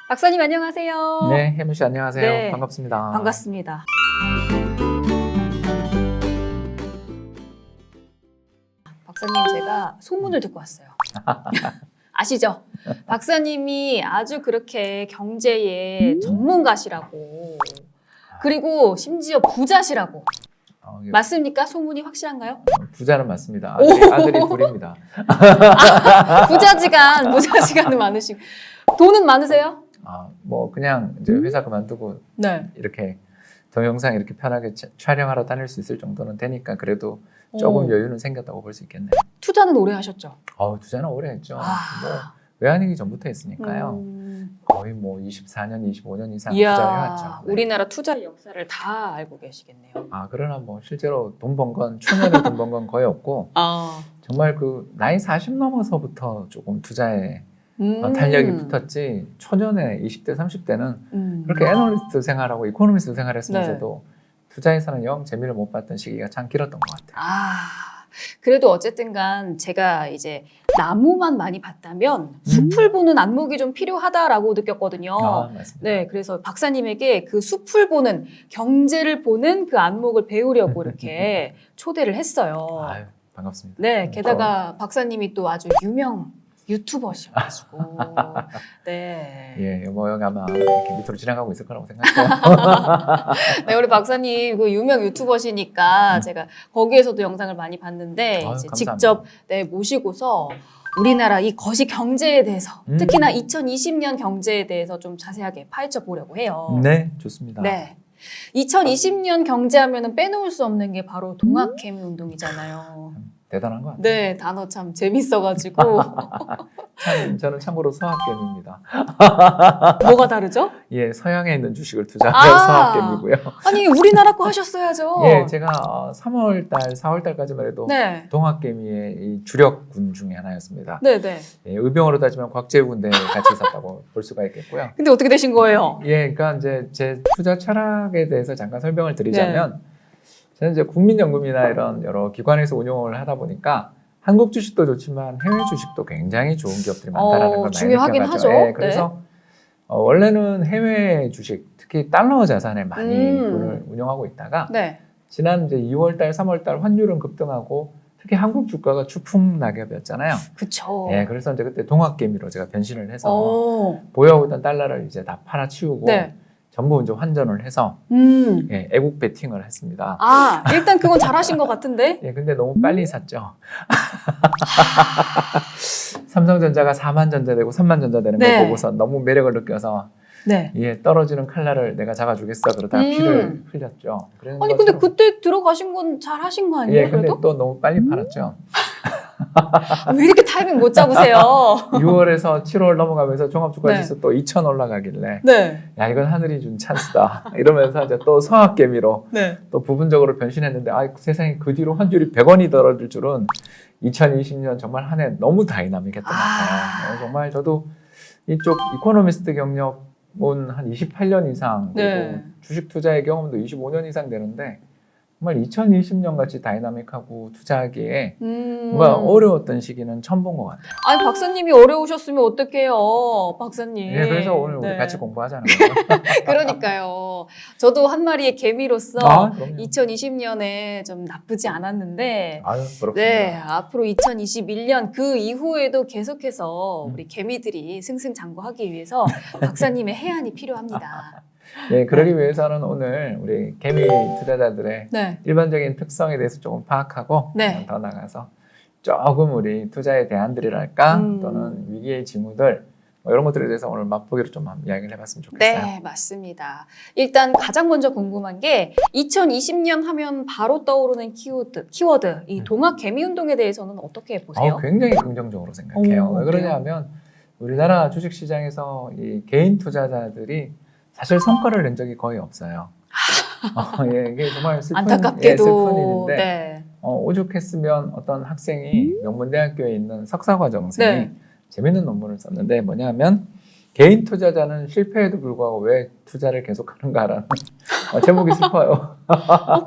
박사님 안녕하세요. 네, 혜민 씨 안녕하세요. 네, 반갑습니다. 반갑습니다. 박사님 제가 소문을 듣고 왔어요. 아시죠? 박사님이 아주 그렇게 경제의 전문가시라고, 그리고 심지어 부자시라고. 맞습니까? 소문이 확실한가요? 부자는 맞습니다. 오! 아들이 둘입니다. 부자지간은 많으시고. 돈은 많으세요? 뭐 그냥 이제 회사 그만두고 네. 이렇게 동영상 이렇게 편하게 촬영하러 다닐 수 있을 정도는 되니까 그래도 조금 여유는 생겼다고 볼 수 있겠네요. 투자는 오래 하셨죠? 투자는 오래 했죠. 뭐 외환위기 전부터 했으니까요. 거의 뭐 24년, 25년 이상 투자해왔죠. 네. 우리나라 투자 역사를 다 알고 계시겠네요. 그러나 뭐 실제로 돈 번 건 초년에 돈 번 건 거의 없고 정말 그 나이 40 넘어서부터 조금 투자에 탄력이 붙었지 초년에 20대, 30대는 그렇게 애널리스트 생활하고 이코노미스트 생활했으면서도 투자에서는 영 재미를 못 봤던 시기가 참 길었던 것 같아요. 그래도 어쨌든 간 제가 이제 나무만 많이 봤다면 숲을 보는 안목이 좀 필요하다라고 느꼈거든요. 맞습니다. 네, 그래서 박사님에게 그 숲을 보는, 경제를 보는 그 안목을 배우려고 이렇게 초대를 했어요. 아유, 반갑습니다. 네, 게다가 박사님이 또 아주 유명 유튜버셔가지고 네. 예, 뭐 여기 아마 이렇게 밑으로 지나가고 있을 거라고 생각해요. 네, 우리 박사님 그 유명 유튜버시니까 제가 거기에서도 영상을 많이 봤는데 이제 감사합니다. 직접 모시고서 우리나라 이 거시 경제에 대해서 특히나 2020년 경제에 대해서 좀 자세하게 파헤쳐 보려고 해요. 네, 좋습니다. 네. 2020년 경제하면은 빼놓을 수 없는 게 바로 동학개미 운동이잖아요. 대단한 것 같아요. 네, 단어 참 재밌어가지고. 저는 참고로 서학개미입니다. 뭐가 다르죠? 예, 서양에 있는 주식을 투자하는 서학개미고요. 아니, 우리나라 거 하셨어야죠. 예, 제가 3월달, 4월달까지만 해도 네. 동학개미의 이 주력군 중에 하나였습니다. 네네. 예, 의병으로 따지면 곽재우군대에 같이 있었다고 볼 수가 있겠고요. 근데 어떻게 되신 거예요? 예, 그러니까 이제 제 투자 철학에 대해서 잠깐 설명을 드리자면 저는 이제 국민연금이나 이런 여러 기관에서 운용을 하다 보니까 한국 주식도 좋지만 해외 주식도 굉장히 좋은 기업들이 많다라는 걸 많이 중요하긴 느껴가죠. 하죠. 예, 그래서 원래는 해외 주식, 특히 달러 자산에 많이 돈을 운용하고 있다가 지난 이제 2월달, 3월달 환율은 급등하고 특히 한국 주가가 추풍 낙엽이었잖아요. 그쵸. 예, 그래서 이제 그때 동학개미로 제가 변신을 해서 보여오던 달러를 이제 다 팔아치우고 전부 이제 환전을 해서 예, 애국 베팅을 했습니다. 일단 그건 잘하신 것 같은데? 예, 근데 너무 빨리 샀죠. 삼성전자가 4만 전자 되고 3만 전자 되는 걸 보고서 너무 매력을 느껴서 예, 떨어지는 칼날을 내가 잡아주겠어 그러다가 피를 흘렸죠. 아니 근데 그때 들어가신 건 잘하신 거 아니에요? 예, 근데 그래도? 또 너무 빨리 팔았죠. 왜 이렇게 타이밍 못 잡으세요? 6월에서 7월 넘어가면서 종합주가지수 또 2,000 올라가길래 야 이건 하늘이 준 찬스다 이러면서 이제 또 서학개미로 또 부분적으로 변신했는데 세상에 그 뒤로 환율이 100원이 떨어질 줄은 2020년 정말 한 해 너무 다이나믹했던 것 같아요. 정말 저도 이쪽 이코노미스트 경력은 한 28년 이상 그리고 주식 투자의 경험도 25년 이상 되는데 정말 2020년 같이 다이나믹하고 투자하기에 뭔가 어려웠던 시기는 처음 본 것 같아요. 아니 박사님이 어려우셨으면 어떡해요, 박사님. 예, 그래서 오늘 우리 같이 공부하자는 거예요. 그러니까요. 저도 한 마리의 개미로서 2020년에 좀 나쁘지 않았는데 그렇습니다. 앞으로 2021년 그 이후에도 계속해서 우리 개미들이 승승장구하기 위해서 박사님의 해안이 필요합니다. 네, 그러기 위해서는 오늘 우리 개미 투자자들의 일반적인 특성에 대해서 조금 파악하고 더 나가서 조금 우리 투자의 대안들이랄까 또는 위기의 징후들 이런 것들에 대해서 오늘 맛보기로 좀 이야기를 해봤으면 좋겠어요. 네, 맞습니다. 일단 가장 먼저 궁금한 게 2020년 하면 바로 떠오르는 키워드 이 동학개미운동에 대해서는 어떻게 보세요? 굉장히 긍정적으로 생각해요. 왜 그러냐면 우리나라 주식시장에서 이 개인 투자자들이 사실 성과를 낸 적이 거의 없어요. 예, 이게 정말 안타깝게도 슬픈 일인데 오죽했으면 어떤 학생이 명문대학교에 있는 석사과정생이 재밌는 논문을 썼는데 뭐냐면 개인 투자자는 실패에도 불구하고 왜 투자를 계속하는가라는 제목이 슬퍼요.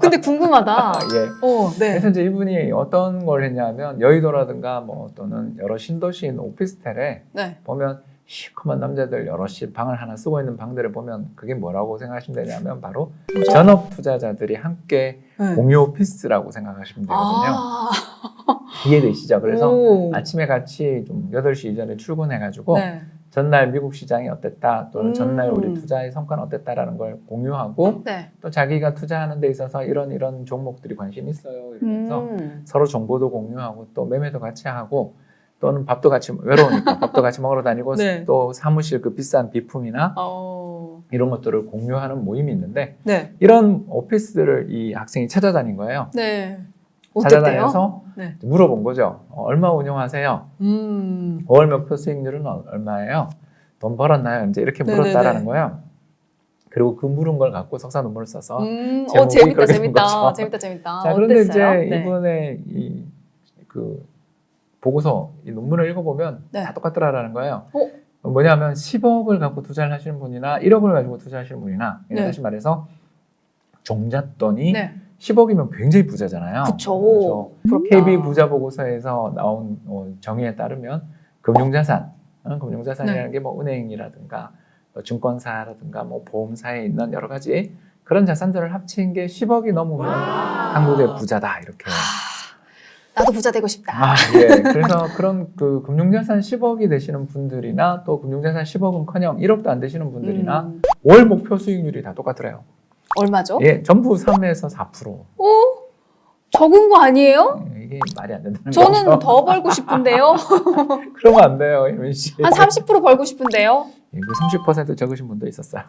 근데 궁금하다. 예. 네. 그래서 이제 이분이 어떤 걸 했냐면 여의도라든가 뭐 또는 여러 신도시 있는 오피스텔에 네. 보면 시커먼 남자들 여럿이 방을 하나 쓰고 있는 방들을 보면 그게 뭐라고 생각하시면 되냐면 바로 뭐죠? 전업 투자자들이 함께 네. 공유 오피스라고 생각하시면 되거든요. 이해되시죠? 그래서 아침에 같이 좀 8시 이전에 출근해가지고 네. 전날 미국 시장이 어땠다 또는 전날 우리 음. 투자의 성과는 어땠다라는 걸 공유하고 네. 또 자기가 투자하는 데 있어서 이런 종목들이 관심 있어요 이러면서 서로 정보도 공유하고 또 매매도 같이 하고 또는 밥도 같이 외로우니까 밥도 같이 먹으러 다니고 네. 또 사무실 그 비싼 비품이나 이런 것들을 공유하는 모임이 있는데 네. 이런 오피스들을 이 학생이 찾아다닌 거예요. 네. 찾아다녀서 네. 물어본 거죠. 얼마 운용하세요? 5월 목표 수익률은 얼마예요? 돈 벌었나요? 이제 이렇게 물었다라는 거예요. 그리고 그 물은 걸 갖고 석사 논문을 써서 재밌다. 재밌다. 자, 그런데 어땠어요? 이제 이분의 그 보고서 이 논문을 읽어보면 네. 다 똑같더라라는 거예요. 뭐냐면 10억을 갖고 투자를 하시는 분이나 1억을 가지고 투자하시는 분이나 네. 다시 말해서 종잣돈이 네. 10억이면 굉장히 부자잖아요. 그쵸. KB 부자 보고서에서 나온 정의에 따르면 금융자산이라는 네. 게 뭐 은행이라든가 증권사라든가 뭐 보험사에 있는 여러 가지 그런 자산들을 합친 게 10억이 넘으면 한국의 부자다 이렇게. 나도 부자 되고 싶다. 예. 그래서 그런 그 금융자산 10억이 되시는 분들이나 또 금융자산 10억은커녕 1억도 안 되시는 분들이나 월 목표 수익률이 다 똑같더래요. 얼마죠? 예, 전부 3에서 4%. 적은 거 아니에요? 예, 이게 말이 안 된다는 저는 거죠. 더 벌고 싶은데요. 그러면 안 돼요, 혜민 씨. 한 30% 벌고 싶은데요. 예, 30% 적으신 분도 있었어요.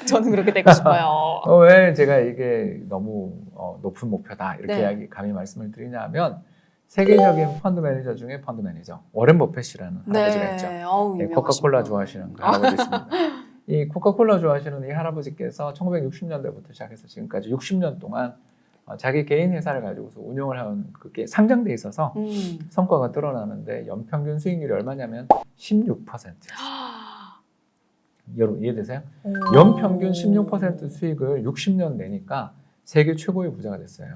저는 그렇게 되고 싶어요. 왜 제가 이게 너무 높은 목표다 이렇게 네. 감히 말씀을 드리냐면 세계적인 펀드 매니저 중에 펀드 매니저 워렌 버핏이라는 할아버지가 있죠. 예, 코카콜라 좋아하시는 그 할아버지 있습니다. 이 코카콜라 좋아하시는 이 할아버지께서 1960년대부터 시작해서 지금까지 60년 동안 자기 개인 회사를 가지고서 운영을 하는 그게 상장돼 있어서 성과가 드러나는데 연평균 수익률이 얼마냐면 16%였어요. 여러분 이해되세요? 연평균 16% 수익을 60년 내니까 세계 최고의 부자가 됐어요.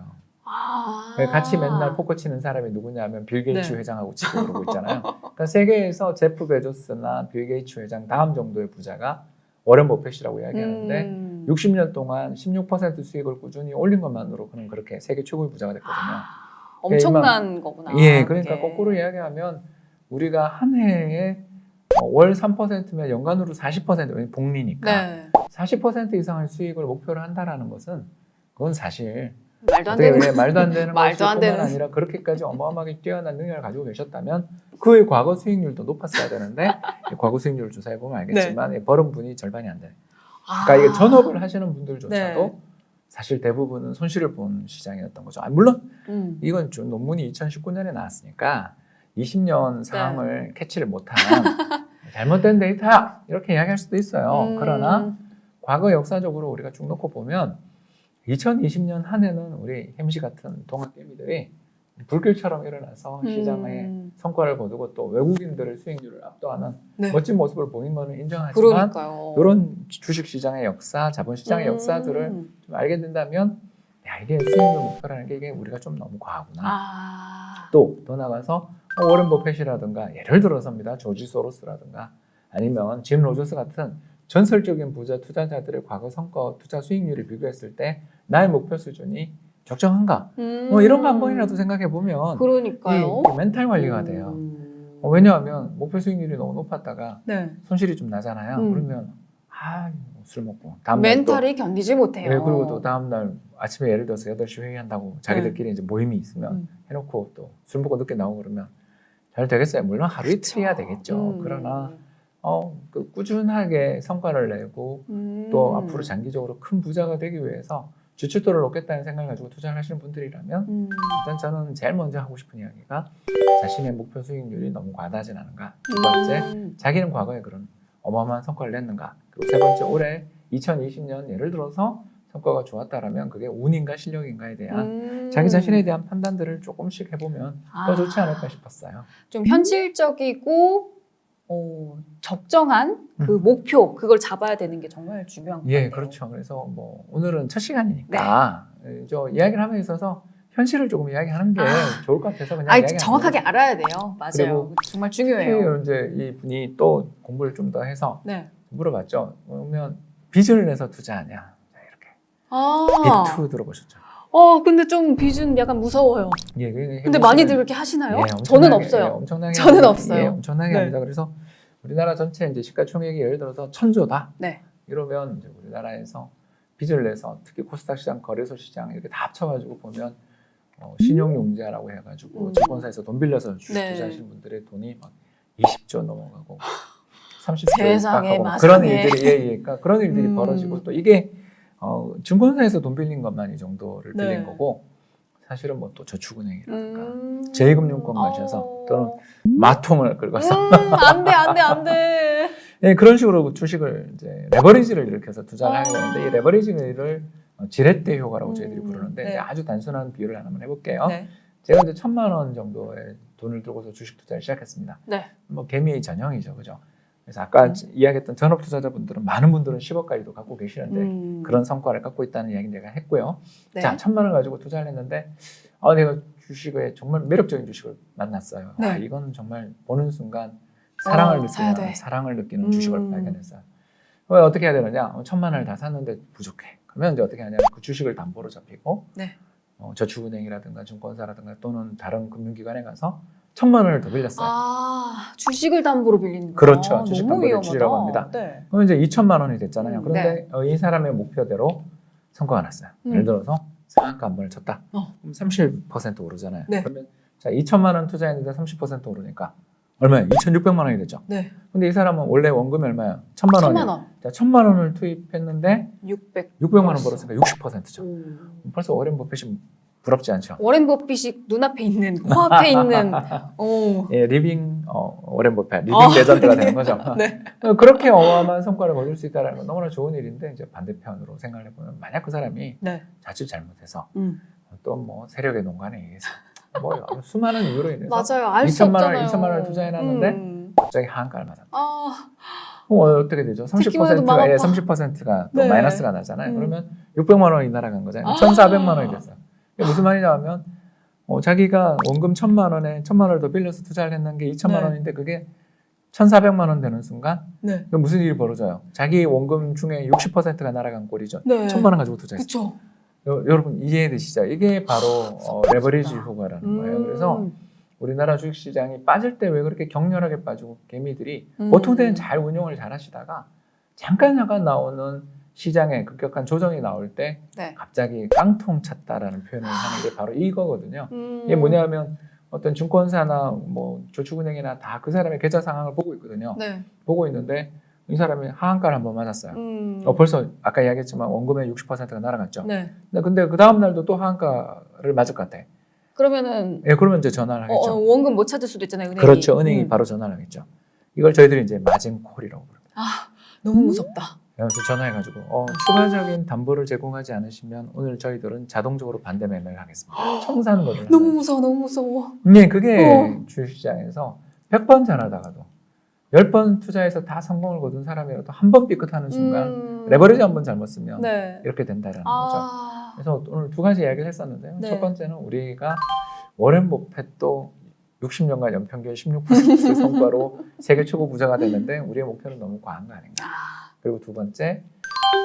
같이 맨날 포커 치는 사람이 누구냐면 빌 게이츠 네. 회장하고 치고 그러고 있잖아요. 그러니까 세계에서 제프 베조스나 빌 게이츠 회장 다음 정도의 부자가 워렌 버핏이라고 이야기하는데 60년 동안 16% 수익을 꾸준히 올린 것만으로 그는 그렇게 세계 최고의 부자가 됐거든요. 엄청난 거구나. 예, 그러니까 그게. 거꾸로 이야기하면 우리가 한 해에 월 3%면 연간으로 40% 복리니까 네. 40% 이상의 수익을 목표로 한다라는 것은 그건 사실 말도 안 되는 말도 안 되는 말도 안 것뿐만 되는. 아니라 그렇게까지 어마어마하게 뛰어난 능력을 가지고 계셨다면 그의 과거 수익률도 높았어야 되는데 과거 수익률을 조사해 보면 알겠지만 벌은 분이 절반이 안 돼요. 그러니까 이게 전업을 하시는 분들조차도 네. 사실 대부분은 손실을 본 시장이었던 거죠. 물론 이건 좀 논문이 2019년에 나왔으니까 20년 상황을 캐치를 못한 잘못된 데이터야 이렇게 이야기할 수도 있어요. 그러나 과거 역사적으로 우리가 쭉 놓고 보면 2020년 한 해는 우리 햄씨 같은 동학개미들이 불길처럼 일어나서 시장에 성과를 거두고 또 외국인들의 수익률을 압도하는 멋진 모습을 보인 거는 인정하지만 그러니까요. 이런 주식시장의 역사, 자본시장의 역사들을 좀 알게 된다면 야 이게 수익률 목표라는 게 이게 우리가 좀 너무 과하구나. 또 더 나가서 워렌 버핏이라든가 예를 들어서입니다. 조지 소로스라든가 아니면 짐 로저스 같은 전설적인 부자 투자자들의 과거 성과 투자 수익률을 비교했을 때 나의 목표 수준이 적정한가? 뭐 이런 거 한 번이라도 생각해 보면 그러니까요. 이 멘탈 관리가 돼요. 왜냐하면 목표 수익률이 너무 높았다가 네. 손실이 좀 나잖아요. 그러면 술 먹고 다음 날 멘탈이 견디지 못해요. 네, 그리고 또 다음 날 아침에 예를 들어서 8시 회의한다고 자기들끼리 이제 모임이 있으면 해놓고 또 술 먹고 늦게 나오고 그러면 잘 되겠어요. 물론 하루 이틀이야 되겠죠. 그러나 그 꾸준하게 성과를 내고 또 앞으로 장기적으로 큰 부자가 되기 위해서 주출도를 높겠다는 생각을 가지고 투자를 하시는 분들이라면 일단 저는 제일 먼저 하고 싶은 이야기가 자신의 목표 수익률이 너무 과다하진 않은가. 두 번째, 자기는 과거에 그런 어마어마한 성과를 냈는가. 그리고 세 번째, 올해 2020년 예를 들어서 성과가 좋았다라면 그게 운인가 실력인가에 대한 자기 자신에 대한 판단들을 조금씩 해보면 더 좋지 않을까 싶었어요. 좀 현실적이고 적정한 그 목표 그걸 잡아야 되는 게 정말 중요한 것 같아요. 예, 그렇죠. 그래서 뭐 오늘은 첫 시간이니까 저 이야기를 함에 있어서 현실을 조금 이야기하는 게 좋을 것 같아서 그냥 이야기하는 정확하게 알아야 돼요. 맞아요. 정말 중요해요. 이제 이 분이 또 공부를 좀 더 해서 물어봤죠. 그러면 빚을 내서 투자하냐? 이렇게. 빚투 들어보셨죠? 근데 좀 빚은 약간 무서워요. 예, 근데 많이들 그렇게 하시나요? 예, 저는 없어요. 엄청나게 저는 없어요. 예, 엄청나게 합니다. 그래서 우리나라 전체 이제 시가총액이 예를 들어서 1,000조다. 이러면 이제 우리나라에서 빚을 내서 특히 코스닥 시장, 거래소 시장 이렇게 다 합쳐가지고 보면 신용융자라고 해가지고 증권사에서 돈 빌려서 주식 투자하시는 분들의 돈이 막 20조 넘어가고 30조 가까고 그런 일들이 그러니까 그런 일들이 벌어지고 또 이게 증권사에서 돈 빌린 것만 이 정도를 빌린 거고 사실은 뭐 또 저축은행이라든가 제2금융권 가셔서 또는 마통을 긁어서 안 돼. 예, 그런 식으로 주식을 이제 레버리지를 일으켜서 투자를 하게 되는데 이 레버리지를 지렛대 효과라고 저희들이 부르는데 아주 단순한 비유를 하나만 해볼게요. 제가 이제 1,000만 원 정도의 돈을 들고서 주식 투자를 시작했습니다. 뭐 개미의 전형이죠, 그죠? 그래서 아까 이야기했던 전업 투자자분들은 많은 분들은 10억까지도 갖고 계시는데 그런 성과를 갖고 있다는 이야기 내가 했고요. 자, 1,000만 원 가지고 투자를 했는데 내가 주식에 정말 매력적인 주식을 만났어요. 이건 정말 보는 순간 사랑을 느끼는 주식을 발견했어요. 어떻게 해야 되느냐? 1,000만 원을 다 샀는데 부족해. 그러면 이제 어떻게 하냐? 그 주식을 담보로 잡히고 저축은행이라든가 증권사라든가 또는 다른 금융기관에 가서 1,000만 원을 더 빌렸어요. 주식을 담보로 빌리는 거예요? 그렇죠. 주식 담보 대출이라고 합니다. 그럼 이제 2,000만 원이 됐잖아요. 그런데 이 사람의 목표대로 성과가 났어요. 예를 들어서 상한가 한 번을 쳤다. 그럼 30% 오르잖아요. 그러면 자 2,000만 원 투자했는데 30% 오르니까 얼마예요? 2,600만 원이 되죠. 근데 이 사람은 원래 원금이 얼마예요? 1,000만 원이에요. 자, 1,000만 원을 투입했는데 600만 원 벌었으니까 60%죠. 벌써 워렌 버핏이 부럽지 않죠? 워렌 버핏이 눈앞에 있는, 코앞에 있는. 예, 리빙 워렌 버핏, 리빙 레전드가 되는 거죠. 그렇게 어마어마한 성과를 거둘 수 있다는 건 너무나 좋은 일인데 이제 반대편으로 생각을 해보면 만약 그 사람이 자칫 잘못해서 또 뭐 세력의 농간에 의해서 뭐 수많은 이유로 인해서 맞아요. 알 수 없잖아요. 2,000만 원을 투자해놨는데 갑자기 하한가를 맞았다. 어떻게 되죠? 30%가 또 마이너스가 나잖아요. 그러면 600만 원이 날아간 거잖아요. 1,400만 원이 됐어요. 무슨 말이냐 하면 자기가 원금 1,000만 원에 1,000만 원을 더 빌려서 투자를 했는 게 2,000만 원인데 그게 1,400만 원 되는 순간 무슨 일이 벌어져요? 자기 원금 중에 60%가 날아간 꼴이죠. 1,000만 원 가지고 투자했어요. 여러분 이해되시죠? 이게 바로 레버리지 효과라는 거예요. 그래서 우리나라 주식시장이 빠질 때 왜 그렇게 격렬하게 빠지고 개미들이 보통 때는 잘 운용을 잘 하시다가 잠깐 나오는 시장에 급격한 조정이 나올 때 갑자기 깡통 찼다라는 표현을 하는 게 바로 이거거든요. 이게 뭐냐면 어떤 증권사나 뭐 저축은행이나 다 그 사람의 계좌 상황을 보고 있거든요. 보고 있는데 이 사람이 하한가를 한번 맞았어요. 벌써 아까 이야기했지만 원금의 60%가 날아갔죠. 근데 그 다음 날도 또 하한가를 맞을 것 같아. 그러면은 그러면 이제 전화를 하겠죠. 원금 못 찾을 수도 있잖아요. 은행이. 그렇죠. 은행이 바로 전화를 하겠죠. 이걸 저희들이 이제 마진콜이라고 부릅니다. 너무 무섭다. 그래서 전화해가지고 추가적인 담보를 제공하지 않으시면 오늘 저희들은 자동적으로 반대 매매를 하겠습니다. 청산 거를 너무 무서워. 네, 그게 주식시장에서 100번 전화다가도 10번 투자해서 다 성공을 거둔 사람이라도 한 번 삐끗하는 순간 레버리지 한 번 잘못 쓰면 이렇게 된다는 거죠. 그래서 오늘 두 가지 이야기를 했었는데요. 첫 번째는 우리가 워렌 버핏도 60년간 연평균 16% 성과로 세계 최고 부자가 됐는데 우리의 목표는 너무 과한 거 아닌가. 그리고 두 번째,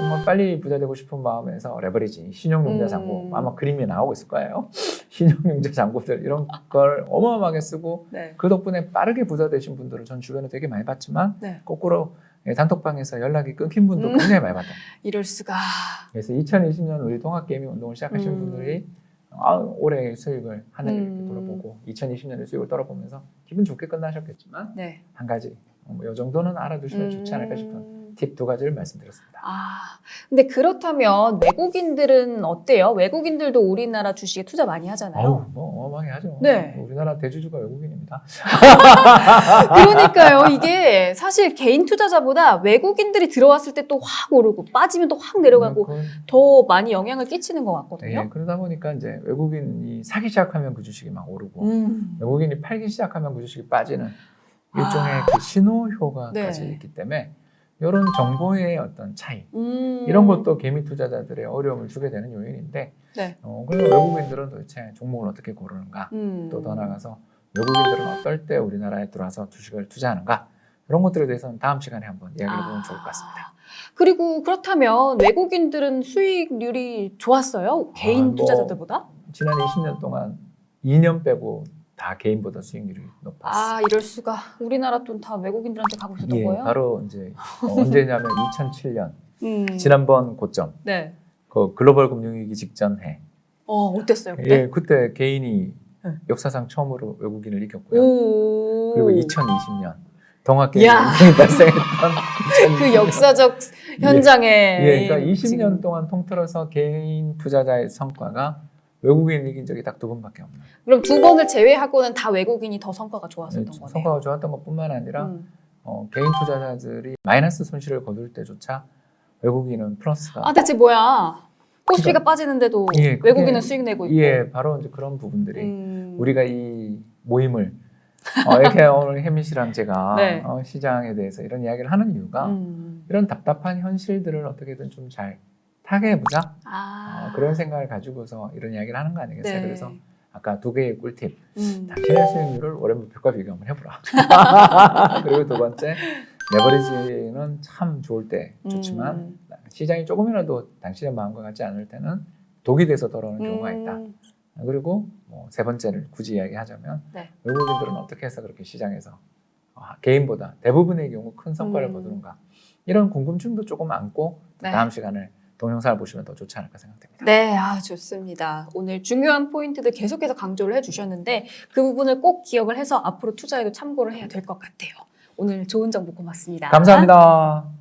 정말 빨리 부자 되고 싶은 마음에서 레버리지, 신용융자 잔고, 아마 그림이 나오고 있을 거예요. 신용융자 잔고들 이런 걸 어마어마하게 쓰고 그 덕분에 빠르게 부자 되신 분들을 전 주변에 되게 많이 봤지만 거꾸로 단톡방에서 연락이 끊긴 분도 굉장히 많이 봤다. 이럴 수가. 그래서 2020년 우리 동학개미 운동을 시작하신 분들이 올해 수익을 하늘 이렇게 돌아보고 2020년의 수익을 떨어보면서 기분 좋게 끝나셨겠지만 한 가지 이 정도는 알아두시면 좋지 않을까 싶은 팁 두 가지를 말씀드렸습니다. 근데 그렇다면 외국인들은 어때요? 외국인들도 우리나라 주식에 투자 많이 하잖아요. 뭐 어마어마하게 하죠. 우리나라 대주주가 외국인입니다. 그러니까요. 이게 사실 개인 투자자보다 외국인들이 들어왔을 때 또 확 오르고 빠지면 또 확 내려가고 더 많이 영향을 끼치는 것 같거든요. 그러다 보니까 이제 외국인이 사기 시작하면 그 주식이 막 오르고 외국인이 팔기 시작하면 그 주식이 빠지는 일종의 그 신호효과까지 네. 있기 때문에 이런 정보의 어떤 차이 이런 것도 개미 투자자들의 어려움을 주게 되는 요인인데 네. 그리고 외국인들은 도대체 종목을 어떻게 고르는가 또 더 나아가서 외국인들은 어떨 때 우리나라에 들어와서 주식을 투자하는가 이런 것들에 대해서는 다음 시간에 한번 이야기를 해보면 좋을 것 같습니다. 그리고 그렇다면 외국인들은 수익률이 좋았어요? 개인 투자자들보다? 지난 20년 동안 2년 빼고 다 개인보다 수익률이 높았어요. 이럴 수가. 우리나라 돈 다 외국인들한테 가고 있었던 거예요? 바로 이제 언제냐면 2007년 지난번 고점. 네. 그 글로벌 금융위기 직전 해. 어땠어요 그때? 그때 개인이 네. 역사상 처음으로 외국인을 이겼고요. 오. 그리고 2020년 동학개미운동이 발생했던 그 역사적 현장에. 그러니까 20년 지금. 동안 통틀어서 개인 투자자의 성과가 외국인 이긴 적이 딱 2번밖에 없나요. 그럼 2번을 제외하고는 다 외국인이 더 성과가 좋았었던 거네요. 성과가 좋았던 것뿐만 아니라 개인 투자자들이 마이너스 손실을 거둘 때조차 외국인은 플러스가. 대체 뭐야? 코스피가 빠지는데도 외국인은 수익 내고 있고. 바로 이제 그런 부분들이 우리가 이 모임을 이렇게 오늘 혜민 씨랑 제가 네. 시장에 대해서 이런 이야기를 하는 이유가 이런 답답한 현실들을 어떻게든 좀 잘 타개해보자 그런 생각을 가지고서 이런 이야기를 하는 거 아니겠어요? 네. 그래서 아까 2개의 꿀팁 당신의 수익률을 오랜 부표과 비교 한번 해보라. 그리고 2번째 레버리지는 참 좋을 때 좋지만 시장이 조금이라도 당신의 마음과 같지 않을 때는 독이 돼서 돌아오는 경우가 있다. 그리고 3번째를 굳이 이야기하자면 네. 외국인들은 어떻게 해서 그렇게 시장에서 개인보다 대부분의 경우 큰 성과를 거두는가 이런 궁금증도 조금 안고 네. 다음 시간을 동영상을 보시면 더 좋지 않을까 생각됩니다. 네, 좋습니다. 오늘 중요한 포인트들 계속해서 강조를 해주셨는데 그 부분을 꼭 기억을 해서 앞으로 투자에도 참고를 해야 될 것 같아요. 오늘 좋은 정보 고맙습니다. 감사합니다.